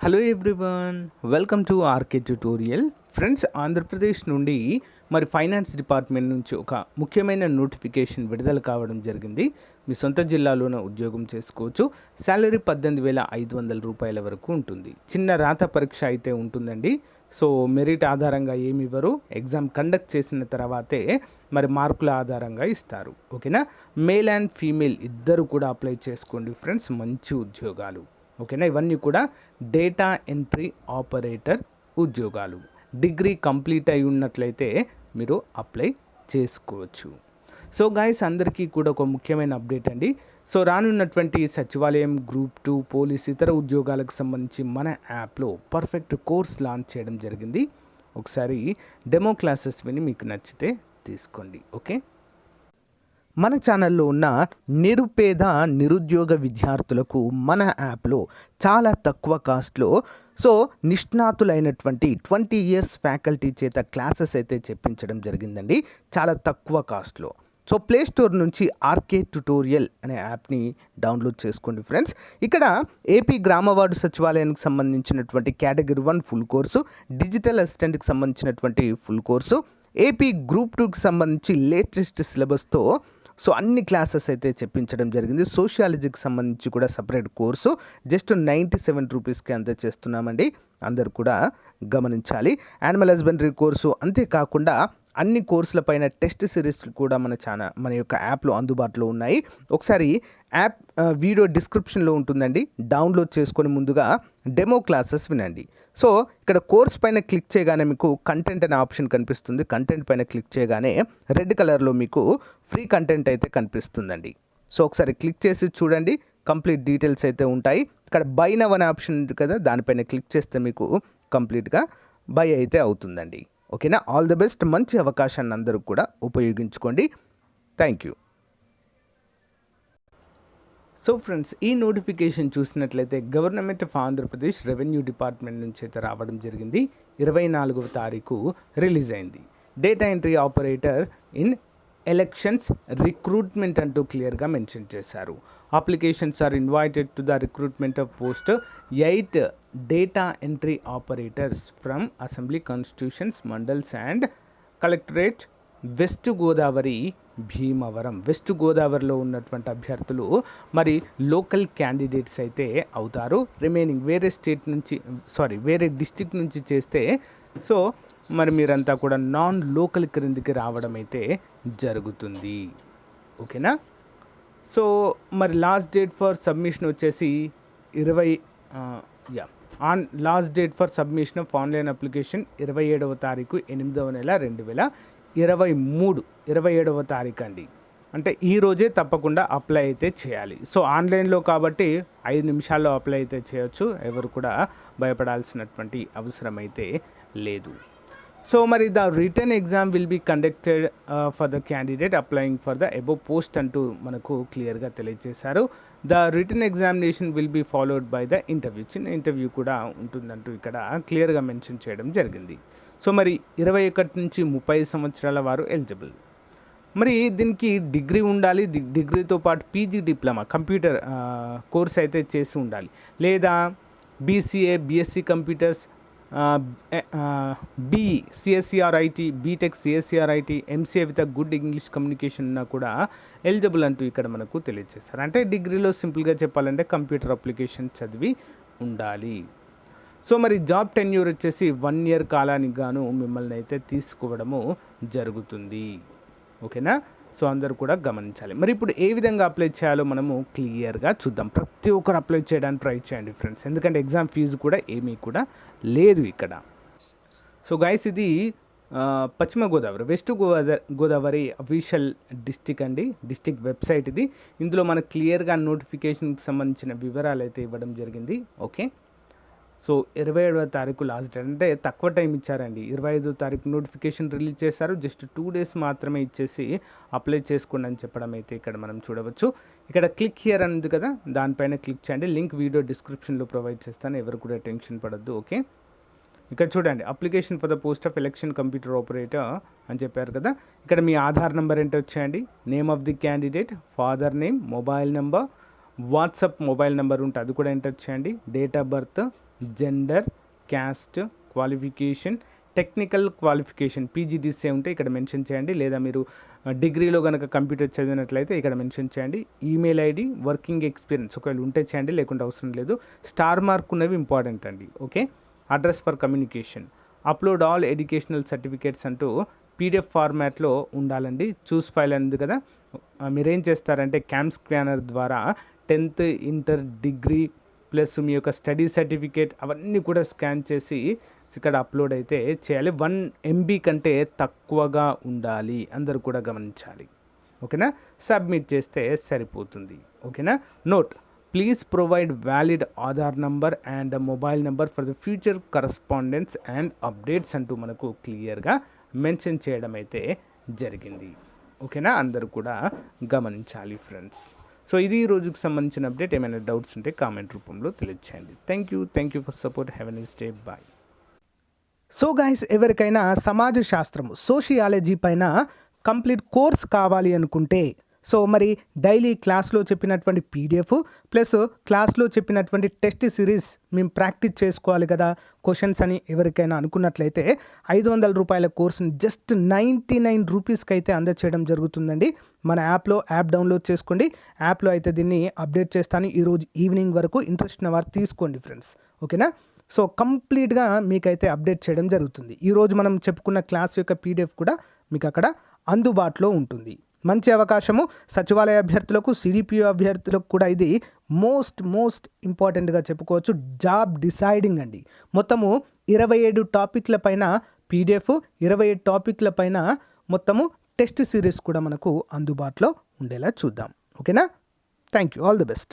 Hello everyone, welcome to RK tutorial. Friends, Andhra Pradesh నుండి మరి finance department నుంచి ఒక ముఖ్యమైన నోటిఫికేషన్ విడుదల కావడం జరిగింది. మీ సొంత జిల్లాలోనే ఉద్యోగం చేసుకోవచ్చు. శాలరీ 18,500 రూపాయల వరకు ఉంటుంది. చిన్న రాత పరీక్ష అయితే ఉంటుందండి. సో మెరిట్ ఆధారంగా ఏమి ఇవ్వరు, ఎగ్జామ్ కండక్ట్ చేసిన తర్వాతే మరి మార్కుల ఆధారంగా ఇస్తారు. ఓకేనా? మేల్ అండ్ ఫీమేల్ ఇద్దరు కూడా అప్లై చేసుకోండి ఫ్రెండ్స్. మంచి ఉద్యోగాలు. ఓకేనా? ఇవన్నీ కూడా డేటా ఎంట్రీ ఆపరేటర్ ఉద్యోగాలు. డిగ్రీ కంప్లీట్ అయి ఉన్నట్లయితే మీరు అప్లై చేసుకోవచ్చు. సో గైస్, అందరికీ కూడా ఒక ముఖ్యమైన అప్డేట్ అండి. సో రానున్నటువంటి సచివాలయం, గ్రూప్ 2, పోలీస్, ఇతర ఉద్యోగాలకు సంబంధించి మన యాప్లో పర్ఫెక్ట్ కోర్స్ లాంచ్ చేయడం జరిగింది. ఒకసారి డెమో క్లాసెస్ విని మీకు నచ్చితే తీసుకోండి. ఓకే? మన ఛానల్లో ఉన్న నిరుద్యోగ విద్యార్థులకు మన యాప్లో చాలా తక్కువ కాస్ట్లో నిష్ణాతులైనటువంటి 20 ఇయర్స్ ఫ్యాకల్టీ చేత క్లాసెస్ అయితే చెప్పించడం జరిగిందండి. చాలా తక్కువ కాస్ట్లో. సో ప్లే స్టోర్ నుంచి ఆర్కే ట్యుటోరియల్ అనే యాప్ని డౌన్లోడ్ చేసుకోండి ఫ్రెండ్స్. ఇక్కడ ఏపీ గ్రామ వార్డు సచివాలయానికి సంబంధించినటువంటి కేటగిరీ 1 ఫుల్ కోర్సు, డిజిటల్ అసిస్టెంట్కి సంబంధించినటువంటి ఫుల్ కోర్సు, ఏపీ గ్రూప్ 2కి సంబంధించి లేటెస్ట్ సిలబస్తో అన్ని క్లాసెస్ అయితే చెప్పించడం జరిగింది. సోషియాలజీకి సంబంధించి కూడా సపరేట్ కోర్సు జస్ట్ 97 రూపీస్కి అంతే చేస్తున్నామండి. అందరు కూడా గమనించాలి. యానిమల్ హస్బెండరీ కోర్సు, అంతేకాకుండా అన్ని కోర్సుల పైన టెస్ట్ సిరీస్లు కూడా మన యొక్క యాప్లో అందుబాటులో ఉన్నాయి. ఒకసారి యాప్ వీడియో డిస్క్రిప్షన్లో ఉంటుందండి. డౌన్లోడ్ చేసుకొని ముందుగా డెమో క్లాసెస్ వినండి. సో ఇక్కడ కోర్స్ పైన క్లిక్ చేయగానే మీకు కంటెంట్ అనే ఆప్షన్ కనిపిస్తుంది. కంటెంట్ పైన క్లిక్ చేయగానే రెడ్ కలర్లో మీకు ఫ్రీ కంటెంట్ అయితే కనిపిస్తుందండి. సో ఒకసారి క్లిక్ చేసి చూడండి. కంప్లీట్ డీటెయిల్స్ అయితే ఉంటాయి. ఇక్కడ బై నవ్ అనే ఆప్షన్ ఉంది కదా, దానిపైన క్లిక్ చేస్తే మీకు కంప్లీట్గా బై అయితే అవుతుందండి. ఓకేనా? All the best. మంచి అవకాశాన్ని అందరూ కూడా ఉపయోగించుకోండి. Thank you. సో ఫ్రెండ్స్, ఈ నోటిఫికేషన్ చూసినట్లయితే government of Andhra Pradesh revenue department నుంచి అయితే రావడం జరిగింది. 24వ తారీఖు రిలీజ్ అయింది. Data entry operator in elections recruitment అంటూ క్లియర్గా మెన్షన్ చేశారు. Applications are invited to the recruitment of post 8 data entry operators from assembly constitutions, mandals and collectorate, west Godavari, Bhimavaram. West గోదావరిలో ఉన్నటువంటి అభ్యర్థులు మరి లోకల్ క్యాండిడేట్స్ అయితే అవుతారు. రిమైనింగ్ వేరే డిస్టిక్ నుంచి చేస్తే మరి మీరంతా కూడా నాన్ లోకల్ క్రిందికి రావడం అయితే జరుగుతుంది. ఓకేనా? సో మరి లాస్ట్ డేట్ ఫర్ సబ్మిషన్ వచ్చేసి last date for submission of online application 27వ తారీఖు 8వ నెల 2023, 27వ తారీఖు అండి. అంటే ఈరోజే తప్పకుండా అప్లై అయితే చేయాలి. సో ఆన్లైన్లో కాబట్టి 5 నిమిషాల్లో అప్లై అయితే చేయొచ్చు. ఎవరు కూడా భయపడాల్సినటువంటి అవసరం అయితే లేదు. సో మరి the written exam will be conducted for the candidate applying for the above post అంటూ మనకు క్లియర్గా తెలియజేశారు. The written examination will be followed by the interview. చిన్న ఇంటర్వ్యూ కూడా ఉంటుందంటూ ఇక్కడ క్లియర్గా మెన్షన్ చేయడం జరిగింది. సో మరి 21 నుంచి 30 సంవత్సరాల వారు ఎలిజిబుల్. మరి దీనికి డిగ్రీ ఉండాలి. డిగ్రీతో పాటు పీజీ డిప్లొమా కంప్యూటర్ కోర్స్ అయితే చేసి ఉండాలి. లేదా BCA, BSc computers, BE, CSE or IT, BTech CSE or IT, MCA with good English communication ఉన్నా కూడా ఎలిజిబుల్ అంటూ ఇక్కడ మనకు తెలియజేస్తారు. అంటే డిగ్రీలో సింపుల్గా చెప్పాలంటే కంప్యూటర్ అప్లికేషన్ చదివి ఉండాలి. సో మరి జాబ్ టెన్యూర్ వచ్చేసి 1 ఇయర్ కాలానికి గాను మిమ్మల్ని అయితే తీసుకోవడము జరుగుతుంది. ఓకేనా? సో అందరూ కూడా గమనించాలి. మరి ఇప్పుడు ఏ విధంగా అప్లై చేయాలో మనము క్లియర్గా చూద్దాం. ప్రతి ఒక్కరు అప్లై చేయడానికి ట్రై చేయండి ఫ్రెండ్స్, ఎందుకంటే ఎగ్జామ్ ఫీజు కూడా ఏమీ కూడా లేదు ఇక్కడ. సో గైస్, ఇది పశ్చిమ Godavari, west Godavari official district అండి. డిస్టిక్ వెబ్సైట్ ఇది. ఇందులో మనకు క్లియర్గా నోటిఫికేషన్కి సంబంధించిన వివరాలు అయితే ఇవ్వడం జరిగింది. ఓకే? సో 27వ తారీఖు లాస్ట్ డేట్, అంటే తక్కువ టైం ఇచ్చారండి. 25వ తారీఖు నోటిఫికేషన్ రిలీజ్ చేశారు. జస్ట్ 2 డేస్ మాత్రమే ఇచ్చేసి అప్లై చేసుకోండి అని చెప్పడం అయితే ఇక్కడ మనం చూడవచ్చు. ఇక్కడ క్లిక్ హియర్ అని ఉంది కదా, దానిపైన క్లిక్ చేయండి. లింక్ వీడియో డిస్క్రిప్షన్లో ప్రొవైడ్ చేస్తాను. ఎవరు కూడా టెన్షన్ పడద్దు. ఓకే? ఇక్కడ చూడండి, application for the post of election computer operator అని చెప్పారు కదా. ఇక్కడ మీ ఆధార్ నెంబర్ ఏంటో వచ్చేయండి, name of the candidate, father name, mobile number, WhatsApp mobile number ఉంటే అది కూడా ఎంటర్ చేయండి, date of birth, gender, caste, qualification, technical qualification PGDCA ఉంటే ఇక్కడ మెన్షన్ చేయండి, లేదా మీరు డిగ్రీలో కనుక కంప్యూటర్ చదివినట్లయితే ఇక్కడ మెన్షన్ చేయండి. ఈమెయిల్ ఐడి, వర్కింగ్ ఎక్స్పీరియన్స్ ఒకవేళ ఉంటే చేయండి, లేకుంటే అవసరం లేదు. స్టార్ మార్క్ ఉన్నవి ఇంపార్టెంట్ అండి. Okay, address for communication, upload all educational certificates అంటూ పీడిఎఫ్ ఫార్మాట్లో ఉండాలండి. చూస్ ఫైల్ అనేది కదా, మీరేం చేస్తారంటే క్యామ్ స్కానర్ ద్వారా 10th ఇంటర్ డిగ్రీ ప్లస్ మీ యొక్క స్టడీ సర్టిఫికేట్ అవన్నీ కూడా స్కాన్ చేసి ఇక్కడ అప్లోడ్ అయితే చేయాలి. 1 MB కంటే తక్కువగా ఉండాలి, అందరూ కూడా గమనించాలి. ఓకేనా, సబ్మిట్ చేస్తే సరిపోతుంది. ఓకేనా, note, please provide valid Aadhaar number and mobile number for the future correspondence and updates అంటూ మనకు క్లియర్గా మెన్షన్ చేయడం అయితే జరిగింది. ఓకేనా, అందరూ కూడా గమనించాలి ఫ్రెండ్స్. సో ఇది ఈ రోజుకి సంబంధించిన అప్డేట్. ఏమైనా డౌట్స్ ఉంటే కామెంట్ రూపంలో తెలియచేయండి. Thank you for support. Have a nice day. Bye. So guys, ఎవరికైనా సమాజ శాస్త్రము సోషియాలజీ పైన కంప్లీట్ కోర్స్ కావాలి అనుకుంటే, సో మరి డైలీ క్లాస్లో చెప్పినటువంటి పీడిఎఫ్ ప్లస్ క్లాస్లో చెప్పినటువంటి టెస్ట్ సిరీస్ మేము ప్రాక్టీస్ చేసుకోవాలి కదా క్వశ్చన్స్ అని ఎవరికైనా అనుకున్నట్లయితే 500 రూపాయల కోర్సుని జస్ట్ 99 రూపీస్కి అయితే అందచేయడం జరుగుతుందండి. మన యాప్ డౌన్లోడ్ చేసుకోండి. యాప్లో అయితే దీన్ని అప్డేట్ చేస్తాను ఈరోజు ఈవినింగ్ వరకు. ఇంట్రెస్ట్ ఉన్న వారు తీసుకోండి ఫ్రెండ్స్. ఓకేనా, సో కంప్లీట్గా మీకైతే అప్డేట్ చేయడం జరుగుతుంది. ఈరోజు మనం చెప్పుకున్న క్లాస్ యొక్క పీడిఎఫ్ కూడా మీకు అక్కడ అందుబాటులో ఉంటుంది. మంచి అవకాశము సచివాలయ అభ్యర్థులకు, సిడిపిఓ అభ్యర్థులకు కూడా ఇది మోస్ట్ ఇంపార్టెంట్గా చెప్పుకోవచ్చు. జాబ్ డిసైడింగ్ అండి. మొత్తము 27 టాపిక్ల పైన పీడిఎఫ్, 27 టాపిక్ల పైన మొత్తము టెస్ట్ సిరీస్ కూడా మనకు అందుబాటులో ఉండేలా చూద్దాం. ఓకేనా, thank you, all the best.